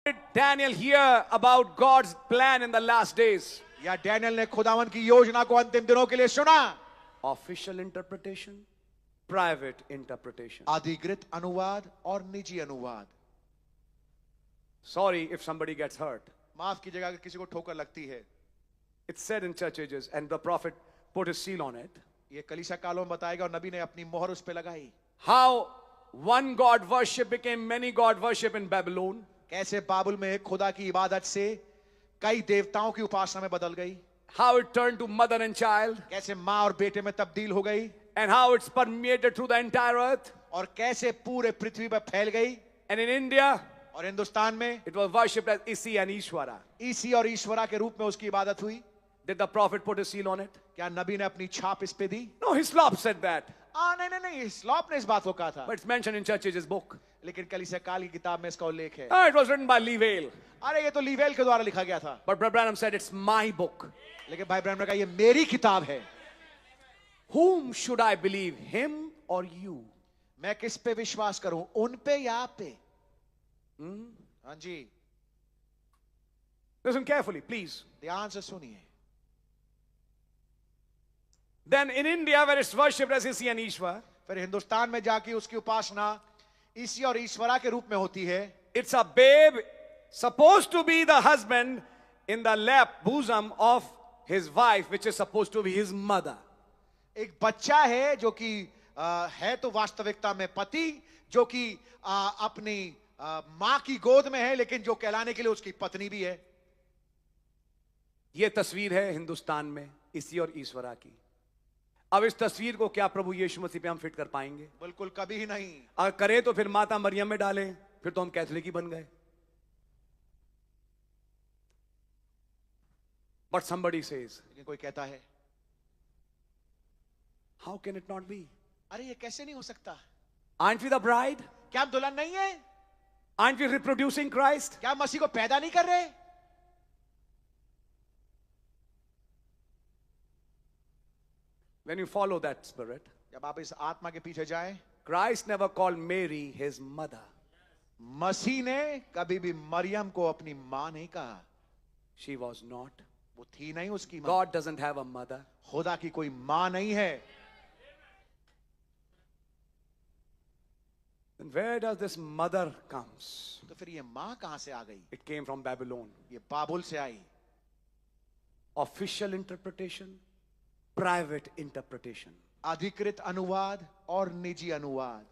Did Daniel hear about God's plan in the last days? या Daniel ने खुदावन की योजना को अंतिम दिनों के लिए सुना? Official interpretation, private interpretation. अधिकृत अनुवाद और निजी अनुवाद. Sorry if somebody gets hurt. माफ कीजिएगा अगर किसी को ठोकर लगती है. It's said in church ages, and the prophet put his seal on it. ये कलीसिया कालों में बताएगा और नबी ने अपनी मोहर उस पे लगाई. How one God worship became many God worship in Babylon. कैसे बाबुल में एक खुदा की इबादत से कई देवताओं की उपासना में बदल गई. How it turned to mother and child. कैसे माँ और बेटे में तब्दील हो गई. And how it's permeated through the entire earth. और कैसे पूरे पृथ्वी पर फैल गई. And in India, और हिंदुस्तान में it was worshipped as Isi and Ishwara. EC और ईश्वरा के रूप में उसकी इबादत हुई. Did the prophet put his seal on it? क्या नबी ने अपनी छाप इस पे दी? No, Hislop said that. नहीं, हिस्लॉप ने इस बात को कहा था. But it's mentioned in church ages book. लेकिन कलीसिया काल की किताब में इसका उल्लेख है. Oh, it was written by Leavale. अरे ये तो लीवेल के द्वारा लिखा गया था. But Brother Branham said it's my book. लेकिन भाई ब्रैनम ने कहा ये मेरी किताब है. Whom should I believe, him or you? मैं किस पे विश्वास करूं, उन पे या आप पे? हाँ जी. Listen carefully, please. ध्यान से सुनिए. Then in India, where it's worshipped as Isi and Ishwar, फिर हिंदुस्तान में जाके उसकी उपासना ईसी और ईश्वरा के रूप में होती है. it's a babe supposed to be the husband in the lap bosom of his wife, which is supposed to be his mother. एक बच्चा है जो कि है तो वास्तविकता में पति, जो कि अपनी मां की गोद में है, लेकिन जो कहलाने के लिए उसकी पत्नी भी है. यह तस्वीर है हिंदुस्तान में इसी और ईश्वरा की. अब इस तस्वीर को क्या प्रभु यीशु मसीह पे हम फिट कर पाएंगे? बिल्कुल कभी ही नहीं. अगर करें तो फिर माता मरियम में डालें, फिर तो हम कैथोलिक ही बन गए. But somebody says, लेकिन कोई कहता है how can it not be? अरे ये कैसे नहीं हो सकता? Aren't we the bride? क्या हम दुल्हन नहीं है? Aren't we reproducing Christ? क्या हम मसीह को पैदा नहीं कर रहे? When you follow that spirit, जब आप इस आत्मा के पीछे जाएं, Christ never called Mary his mother. मसीह ने कभी भी मरियम को अपनी मां नहीं कहा. She was not. वो थी नहीं उसकी मां. God doesn't have a mother. खुदा की कोई मां नहीं है. Then where does this mother comes? तो फिर ये मां कहां से आ गई? It came from Babylon. ये बाबुल से आई. Official interpretation, private interpretation. अधिकृत अनुवाद और निजी अनुवाद.